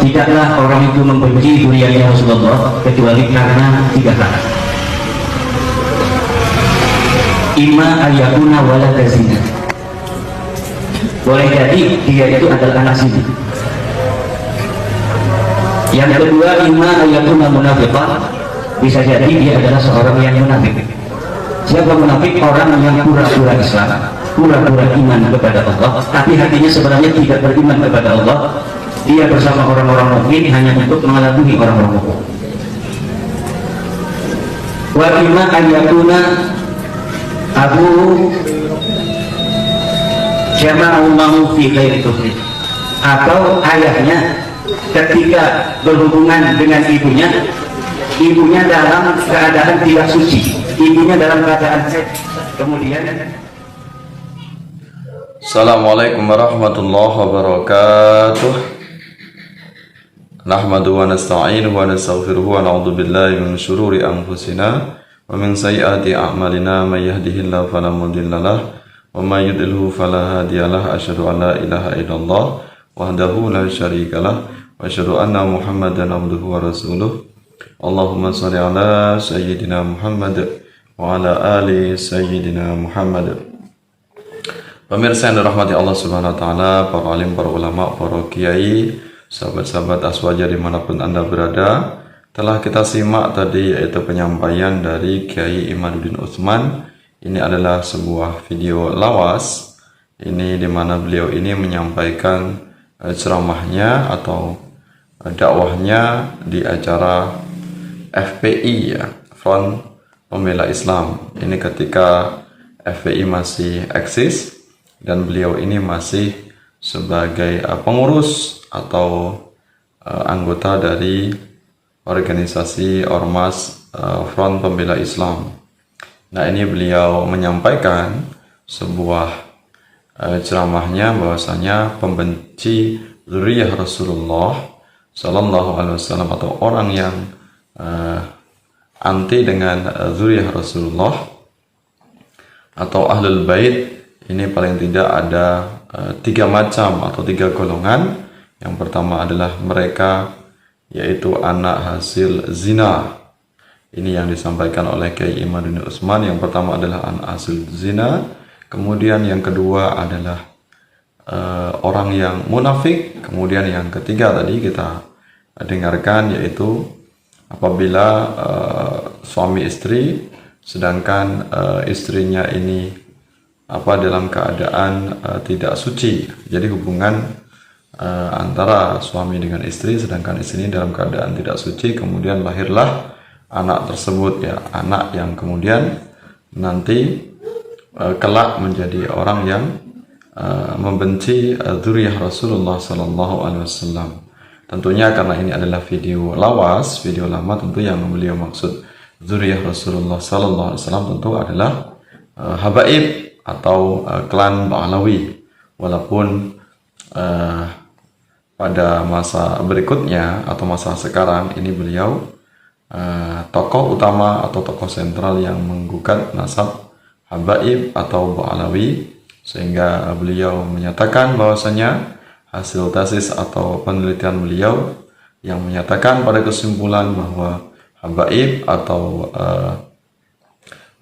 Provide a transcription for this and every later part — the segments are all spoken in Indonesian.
tidaklah orang itu membenci zuriatnya Rasulullah kecuali karena 3 hal. Imma ayakuna wala zina, boleh jadi dia itu adalah anak zina. Yang kedua, imma ayakuna munafiqan, bisa jadi dia adalah seorang yang munafik. Siapa munafik? Orang yang pura-pura Islam, pura-pura iman kepada Allah, tapi hatinya sebenarnya tidak beriman kepada Allah. Dia bersama orang-orang mukmin hanya untuk mengelabui orang-orang mukmin. Wa imma ayakuna abu jama'u fi ghairi kufri, atau ayahnya ketika berhubungan dengan ibunya dalam keadaan tidak suci, ibunya dalam keadaan seks, kemudian. Assalamualaikum warahmatullahi wabarakatuh. Nahmadu wa nasta'inuhu wa nastaghfiruhu wa na'udzu billahi min syururi anfusina wa min sayyiati a'malina, may yahdihillahu fala mudilla lahu wa may yudlilhu fala hadiyalah. Asyhadu an la ilaha illallah wahdahu la syarika lahu wa asyhadu anna Muhammadan abduhu wa rasuluh. Allahumma shalli ala sayyidina Muhammad wa ala ali sayyidina Muhammad. Pemirsa yang dirahmati Allah Subhanahu wa taala, para alim, para ulama, para kiai, sahabat-sahabat Aswaja dimanapun Anda berada, telah kita simak tadi yaitu penyampaian dari Kiai Imaduddin Utsman. Ini adalah sebuah video lawas, ini dimana beliau ini menyampaikan ceramahnya atau dakwahnya di acara FPI, ya, Front Pembela Islam. Ini ketika FPI masih eksis dan beliau ini masih sebagai pengurus atau anggota dari organisasi Ormas Front Pembela Islam. Nah, ini beliau menyampaikan sebuah ceramahnya bahwasanya pembenci zuriyah Rasulullah Sallallahu Alaihi Wasallam atau orang yang anti dengan zuriyah Rasulullah atau Ahlul Bait, ini paling tidak ada 3 macam atau 3 golongan. Yang pertama adalah mereka yaitu anak hasil zina. Ini yang disampaikan oleh Kiai Imaduddin Utsman. Yang pertama adalah anak hasil zina. Kemudian yang kedua adalah orang yang munafik. Kemudian yang ketiga tadi kita dengarkan yaitu apabila suami istri sedangkan istrinya ini dalam keadaan tidak suci. Jadi hubungan antara suami dengan istri sedangkan istri ini dalam keadaan tidak suci, kemudian lahirlah anak tersebut, ya, anak yang kemudian nanti kelak menjadi orang yang membenci dzurriyyah Rasulullah Sallallahu Alaihi Wasallam. Tentunya karena ini adalah video lawas, video lama, tentu yang beliau maksud dzurriyyah Rasulullah Sallallahu Alaihi Wasallam tentu adalah habaib atau klan Ba'alawi. Walaupun pada masa berikutnya atau masa sekarang ini beliau tokoh utama atau tokoh sentral yang menggugat nasab habaib atau Ba'alawi, sehingga beliau menyatakan bahwasanya hasil tesis atau penelitian beliau yang menyatakan pada kesimpulan bahwa habaib atau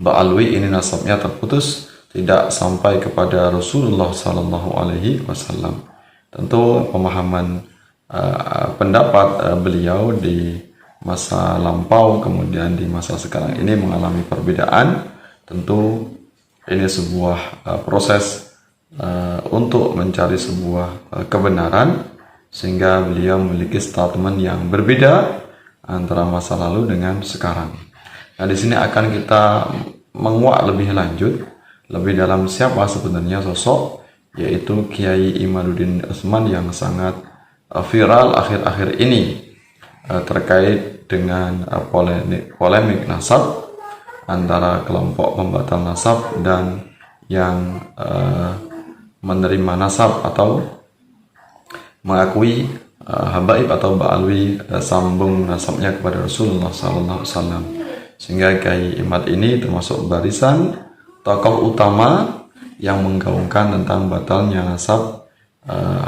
Ba'alawi ini nasabnya terputus, tidak sampai kepada Rasulullah Sallallahu Alaihi Wasallam. Tentu pemahaman pendapat beliau di masa lampau kemudian di masa sekarang ini mengalami perbedaan. Tentu ini sebuah proses untuk mencari sebuah kebenaran, sehingga beliau memiliki statement yang berbeda antara masa lalu dengan sekarang. Nah, di sini akan kita menguak lebih lanjut, lebih dalam siapa sebenarnya sosok yaitu Kiai Imaduddin Utsman yang sangat viral akhir-akhir ini terkait dengan polemik nasab antara kelompok pembatal nasab dan yang menerima nasab atau mengakui habaib atau Ba'alawi sambung nasabnya kepada Rasulullah SAW. Sehingga Kiai Imad ini termasuk barisan tokoh utama yang menggaungkan tentang batalnya nasab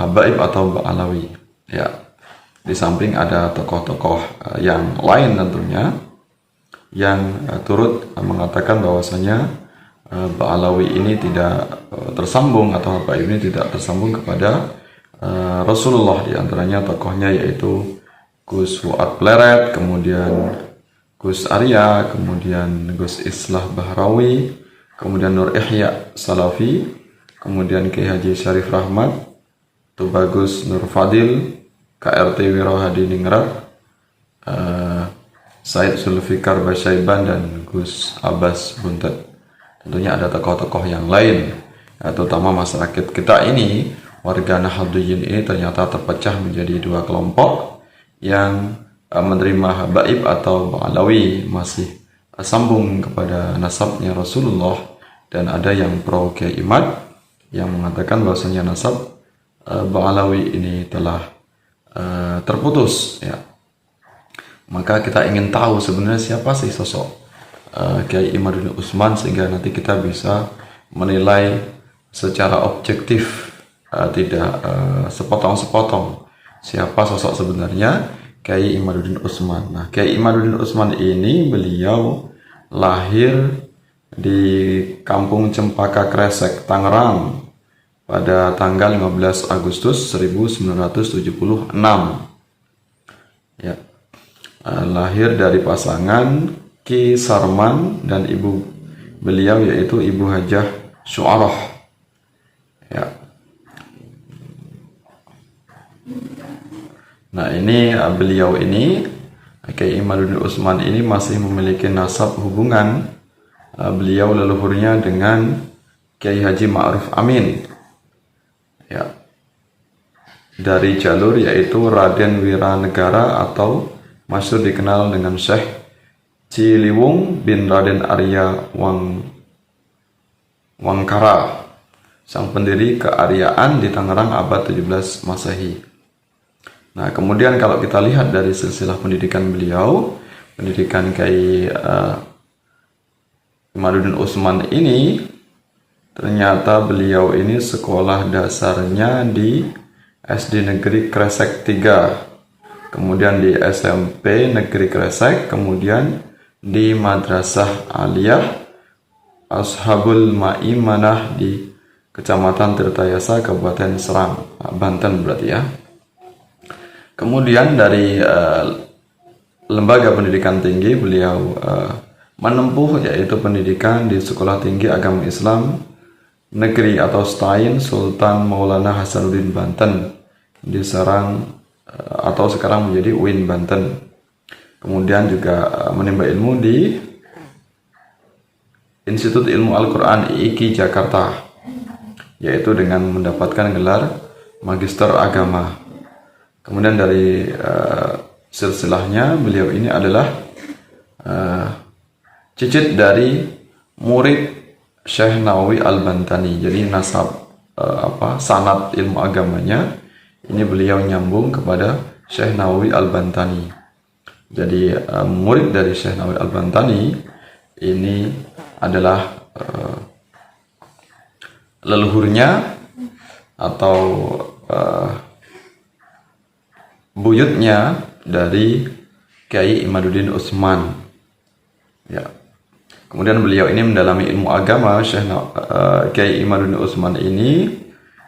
habaib atau Ba'alawi. Ya. Di samping ada tokoh-tokoh yang lain tentunya yang turut mengatakan bahwasanya Ba'alawi ini tidak tersambung atau Habib ini tidak tersambung kepada Rasulullah. Di antaranya tokohnya yaitu Gus Fuad Pleret, kemudian Gus Arya, kemudian Gus Islah Bahrawi, kemudian Nur Ihya Salafi, kemudian Kiai Haji Syarif Rahmat, Tubagus Nur Fadil, KRT Wirohadi Ningrat, Said Zulfikar Basyaiban, dan Gus Abbas Buntet. Tentunya ada tokoh-tokoh yang lain, terutama masyarakat kita ini, warga Nahdliyin ini ternyata terpecah menjadi dua kelompok yang menerima Habaib atau Ba'alawi, masih sambung kepada nasabnya Rasulullah, dan ada yang pro Kiai Imad yang mengatakan bahwasanya nasab Ba'alawi ini telah terputus, ya. Maka kita ingin tahu sebenarnya siapa sih sosok Kiai Imaduddin Utsman, sehingga nanti kita bisa menilai secara objektif, tidak sepotong-sepotong, siapa sosok sebenarnya Kiai Imaduddin Utsman. Nah, Kiai Imaduddin Utsman ini beliau lahir di Kampung Cempaka Kresek, Tangerang pada tanggal 15 Agustus 1976. Ya. Lahir dari pasangan Ki Sarman dan ibu beliau yaitu Ibu Hajah Syu'arah. Ya. Nah, ini beliau ini, Kiai Imaduddin Utsman ini masih memiliki nasab hubungan beliau leluhurnya dengan Kiai Haji Ma'ruf Amin. Ya. Dari jalur yaitu Raden Wiranegara atau masyhur dikenal dengan Syekh Ciliwung bin Raden Arya Wangkara, sang pendiri kearyaan di Tangerang abad 17 Masehi. Nah, kemudian kalau kita lihat dari silsilah pendidikan beliau, pendidikan Kiai Imaduddin Utsman ini, ternyata beliau ini sekolah dasarnya di SD Negeri Kresek 3, kemudian di SMP Negeri Kresek, kemudian di Madrasah Aliyah Ashabul Maimanah di Kecamatan Tirtayasa, Kabupaten Serang, Banten berarti ya. Kemudian dari lembaga pendidikan tinggi beliau menempuh yaitu pendidikan di Sekolah Tinggi Agama Islam Negeri atau STAIN Sultan Maulana Hasanuddin Banten di Serang, atau sekarang menjadi UIN Banten. Kemudian juga menimba ilmu di Institut Ilmu Al-Quran IIKI Jakarta, yaitu dengan mendapatkan gelar Magister Agama. Kemudian dari silsilahnya beliau ini adalah cicit dari murid Syekh Nawawi Al-Bantani. Jadi nasab sanad ilmu agamanya ini beliau nyambung kepada Syekh Nawawi Al-Bantani. Jadi murid dari Syekh Nawawi Al-Bantani ini adalah leluhurnya atau buyutnya dari Kiai Imaduddin Utsman. Ya. Kemudian beliau ini mendalami ilmu agama Kiai Imaduddin Utsman ini,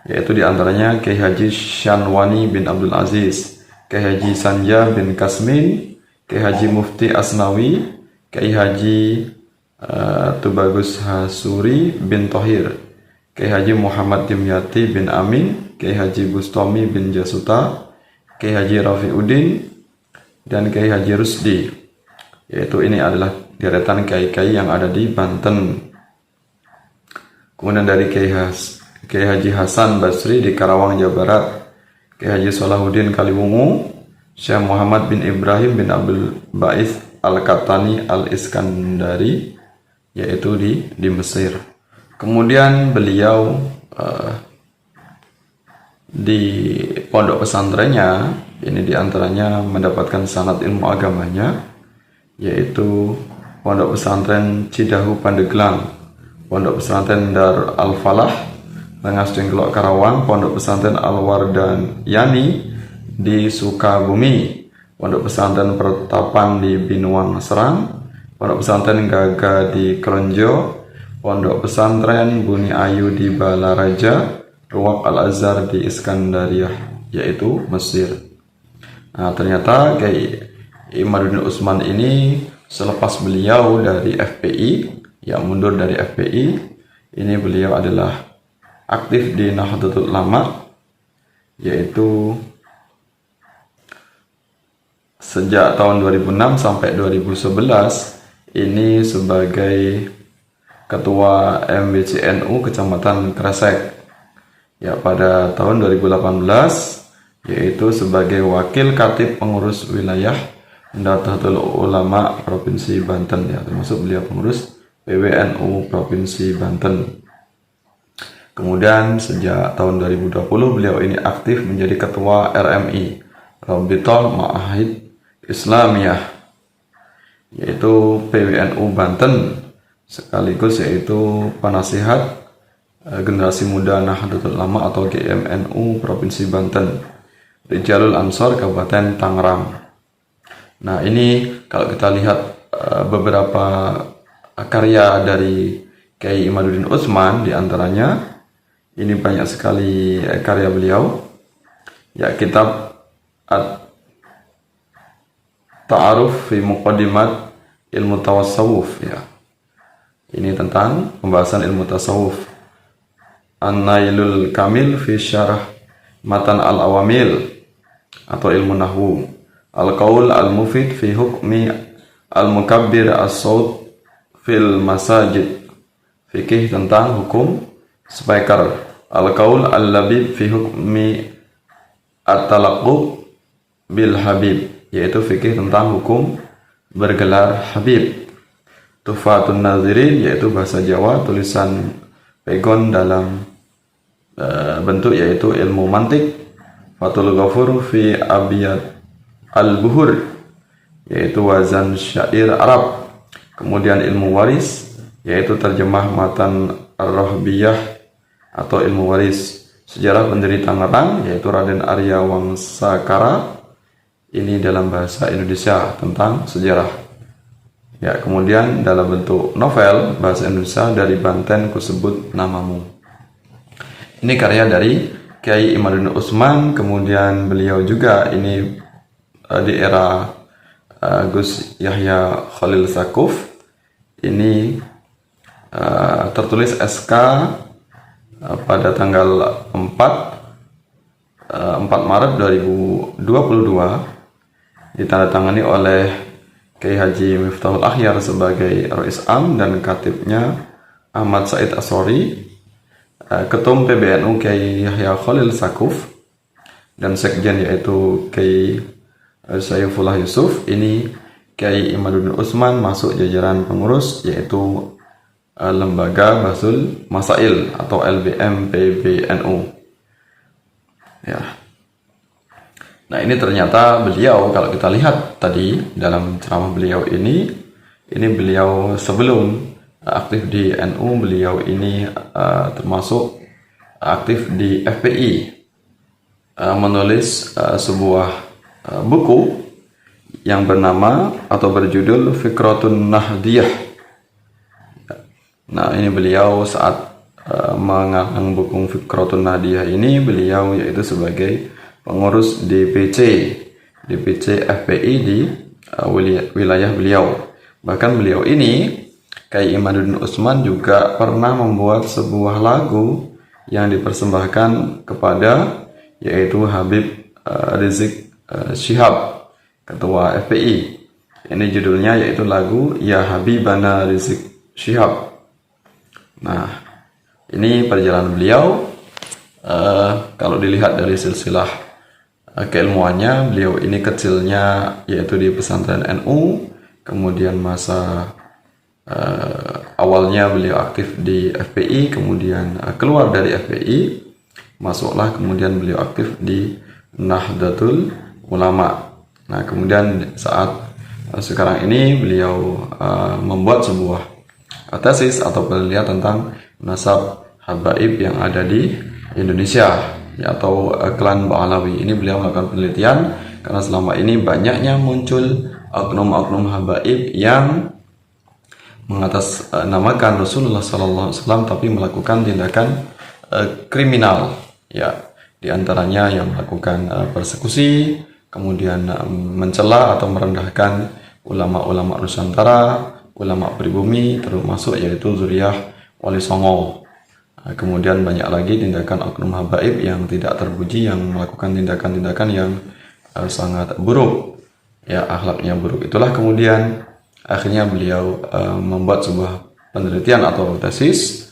yaitu diantaranya Kiai Haji Syanwani bin Abdul Aziz, Kiai Haji Sanja bin Kasmin, Kiai Haji Mufti Asnawi, Kiai Haji Tubagus Hasuri bin Thohir, Kiai Haji Muhammad Dimyati bin Amin, Kiai Haji Bustami bin Jasuta, Kiai Haji Rafiuddin, dan Kiai Haji Rusdi. Yaitu ini adalah deretan kiai-kiai yang ada di Banten. Kemudian dari Kiai Haji Hasan Basri di Karawang, Jawa Barat, Kiai Haji Salahuddin Kaliwungu, Syekh Muhammad bin Ibrahim bin Abdul Ba'is Al-Katani Al-Iskandari, yaitu di Mesir. Kemudian beliau di pondok pesantrennya ini diantaranya mendapatkan sanad ilmu agamanya, yaitu pondok pesantren Cidahu Pandeglang, pondok pesantren Dar Al-Falah Rengas Dengklok Karawang, pondok pesantren Al-Wardan Yani di Sukabumi, Pondok Pesantren Pertapan di Binuang Serang, Pondok Pesantren Gagah di Kronjo, Pondok Pesantren Buni Ayu di Balaraja, Ruwaq Al-Azhar di Iskandariah, yaitu Mesir. Nah, ternyata Kiai Imaduddin Utsman ini selepas beliau dari FPI, yang mundur dari FPI, ini beliau adalah aktif di Nahdlatul Ulama, yaitu sejak tahun 2006 sampai 2011 ini sebagai Ketua MBCNU Kecamatan Kresek. Ya, pada tahun 2018 yaitu sebagai Wakil Khatib Pengurus Wilayah Nahdlatul Ulama Provinsi Banten, ya, termasuk beliau pengurus PWNU Provinsi Banten. Kemudian sejak tahun 2020 beliau ini aktif menjadi Ketua RMI, Rabitatul Ma'ahid Islamiyah, yaitu PWNU Banten, sekaligus yaitu penasihat Generasi Muda Nahdlatul Ulama atau GMNU Provinsi Banten, Rijalul Ansor Kabupaten Tangerang. Nah, ini kalau kita lihat beberapa karya dari Kiai Imaduddin Utsman, diantaranya ini banyak sekali karya beliau, ya, kitab At-Ta'aruf fi Muqaddimat Ilmu Tasawuf, ya. Ini tentang pembahasan ilmu tasawuf. An-Nailul Kamil fi Syarah Matan Al-Awamil atau ilmu nahwu. Al-Qaul Al-Mufid fi Hukmi Al-Mukabbir As-Saut fil Masajid. Fikih tentang hukum speaker. Al-Qaul Al-Labib fi Hukmi At-Talaqqub bil Habib, yaitu fikih tentang hukum bergelar Habib. Tuhfatun Nazirin, yaitu bahasa Jawa, tulisan pegon dalam bentuk yaitu ilmu mantik. Fathul Ghafur fi Abiyat Al-Buhur, yaitu wazan syair Arab. Kemudian ilmu waris, yaitu terjemah matan Ar-Rahbiyah atau ilmu waris. Sejarah pendiri Tangerang, yaitu Raden Arya Wangsakara, ini dalam bahasa Indonesia tentang sejarah. Ya, kemudian dalam bentuk novel bahasa Indonesia dari Banten Kusebut Namamu. Ini karya dari Kiai Imaduddin Utsman. Kemudian beliau juga ini di era Gus Yahya Khalil Stakuf. Ini tertulis SK pada tanggal 4 Maret 2022, ditandatangani oleh Kiai Haji Miftahul Akhyar sebagai Rais Am dan katibnya Ahmad Said Asori, Ketum PBNU Kiai Yahya Khalil Stakuf, dan Sekjen yaitu Kiai Saifullah Yusuf. Ini Kiai Imaduddin Utsman masuk jajaran pengurus yaitu Lembaga Basul Masail atau LBM PBNU. Ya. Nah, ini ternyata beliau, kalau kita lihat tadi dalam ceramah beliau ini beliau sebelum aktif di NU, beliau ini termasuk aktif di FPI, menulis sebuah buku yang bernama atau berjudul Fikratun Nahdiyah. Nah, ini beliau saat mengarang buku Fikratun Nahdiyah ini, beliau yaitu sebagai pengurus DPC FPI di wilayah beliau. Bahkan beliau ini, Kiai Imaduddin Utsman, juga pernah membuat sebuah lagu yang dipersembahkan kepada yaitu Habib Rizik Syihab, ketua FPI. Ini judulnya yaitu lagu Ya Habibana Rizik Syihab. Nah, ini perjalanan beliau. Kalau dilihat dari silsilah keilmuannya, beliau ini kecilnya yaitu di pesantren NU, kemudian masa awalnya beliau aktif di FPI, kemudian keluar dari FPI, masuklah kemudian beliau aktif di Nahdlatul Ulama. Nah, kemudian saat sekarang ini beliau membuat sebuah tesis atau penelitian tentang nasab habaib yang ada di Indonesia. ya, atau klan Ba'alawi. Ini beliau melakukan penelitian karena selama ini banyaknya muncul oknum-oknum habaib yang mengatasnamakan Rasulullah SAW tapi melakukan tindakan kriminal, ya, diantaranya yang melakukan persekusi, kemudian mencela atau merendahkan ulama-ulama Nusantara, ulama pribumi, termasuk yaitu zuriyah Wali Songo. Kemudian banyak lagi tindakan oknum habaib yang tidak terpuji, yang melakukan tindakan-tindakan yang sangat buruk, ya, akhlaknya buruk. Itulah kemudian akhirnya beliau membuat sebuah penelitian atau tesis,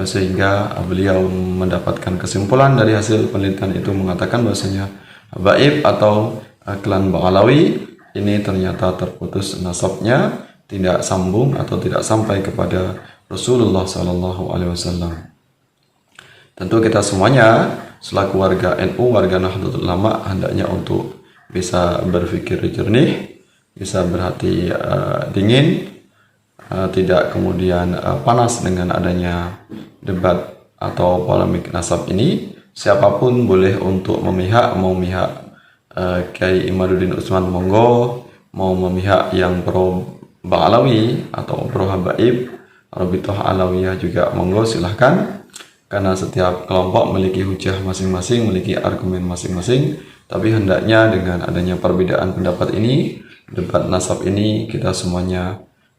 sehingga beliau mendapatkan kesimpulan dari hasil penelitian itu mengatakan bahwasanya habaib atau klan Ba'alawi ini ternyata terputus nasabnya, tidak sambung atau tidak sampai kepada Rasulullah SAW. Tentu kita semuanya selaku warga NU, warga Nahdlatul Ulama, hendaknya untuk bisa berpikir jernih, bisa berhati dingin, tidak kemudian panas dengan adanya debat atau polemik nasab ini. Siapapun boleh untuk memihak, mau memihak Kiai Imaduddin Utsman monggo, mau memihak yang pro Ba'alawi atau pro habaib, Rabithah Alawiyah juga monggo, silahkan, karena setiap kelompok memiliki hujah masing-masing, memiliki argumen masing-masing. Tapi hendaknya dengan adanya perbedaan pendapat ini, debat nasab ini, kita semuanya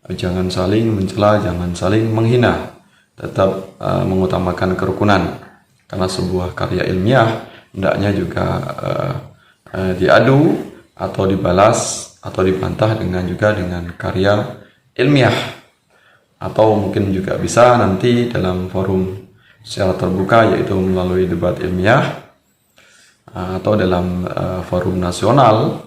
jangan saling mencela, jangan saling menghina, tetap mengutamakan kerukunan, karena sebuah karya ilmiah hendaknya juga diadu atau dibalas atau dibantah juga dengan karya ilmiah, atau mungkin juga bisa nanti dalam forum secara terbuka, yaitu melalui debat ilmiah, atau dalam forum nasional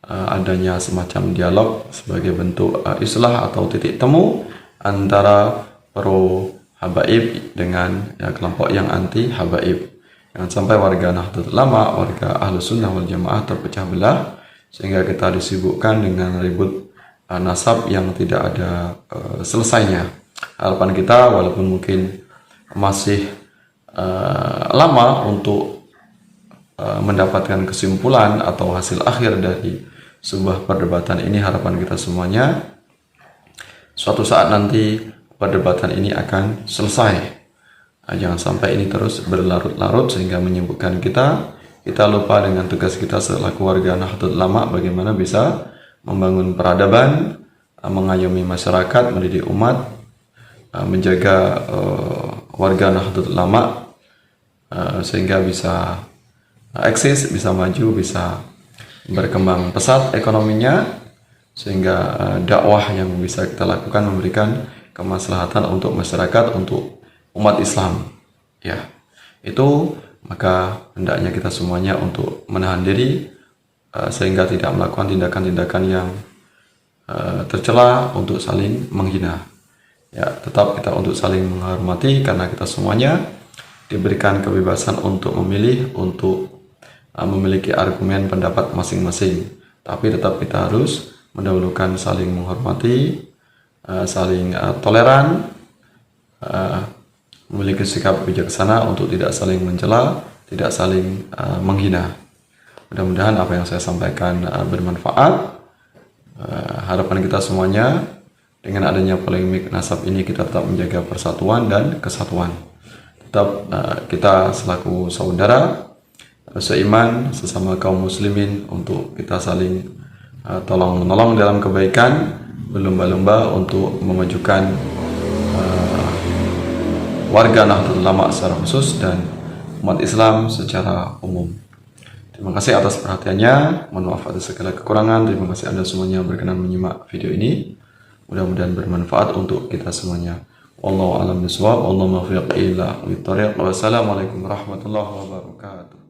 adanya semacam dialog sebagai bentuk islah atau titik temu antara pro habaib dengan kelompok yang anti habaib. Jangan sampai warga Nahdlatul Ulama, warga Ahlus Sunnah wal Jamaah terpecah belah sehingga kita disibukkan dengan ribut nasab yang tidak ada selesainya. Harapan kita, walaupun mungkin masih lama untuk mendapatkan kesimpulan atau hasil akhir dari sebuah perdebatan ini, harapan kita semuanya suatu saat nanti perdebatan ini akan selesai. Jangan sampai ini terus berlarut-larut sehingga menyibukkan kita lupa dengan tugas kita selaku warga Nahdlatul Ulama, bagaimana bisa membangun peradaban, mengayomi masyarakat, mendidik umat, menjaga warga Nahdlatul Ulama sehingga bisa eksis, bisa maju, bisa berkembang pesat ekonominya, sehingga dakwah yang bisa kita lakukan memberikan kemaslahatan untuk masyarakat, untuk umat Islam, ya. Itu maka hendaknya kita semuanya untuk menahan diri sehingga tidak melakukan tindakan-tindakan yang tercela untuk saling menghina. Ya, tetap kita untuk saling menghormati karena kita semuanya diberikan kebebasan untuk memilih, untuk memiliki argumen pendapat masing-masing. Tapi tetap kita harus mendahulukan saling menghormati, saling toleran, memiliki sikap bijaksana untuk tidak saling mencela, tidak saling menghina. Mudah-mudahan apa yang saya sampaikan bermanfaat. Harapan kita semuanya dengan adanya polemik nasab ini kita tetap menjaga persatuan dan kesatuan. Tetap kita selaku saudara seiman sesama kaum muslimin untuk kita saling tolong-menolong dalam kebaikan, berlomba-lomba untuk memajukan warga Nahdlatul Ulama secara khusus dan umat Islam secara umum. Terima kasih atas perhatiannya. Mohon maaf atas segala kekurangan. Terima kasih Anda semuanya berkenan menyimak video ini. Mudah-mudahan bermanfaat untuk kita semuanya. Wallahu a'lam bishawab. Wallahu muwaffiq ila thoriq. Wassalamualaikum warahmatullahi wabarakatuh.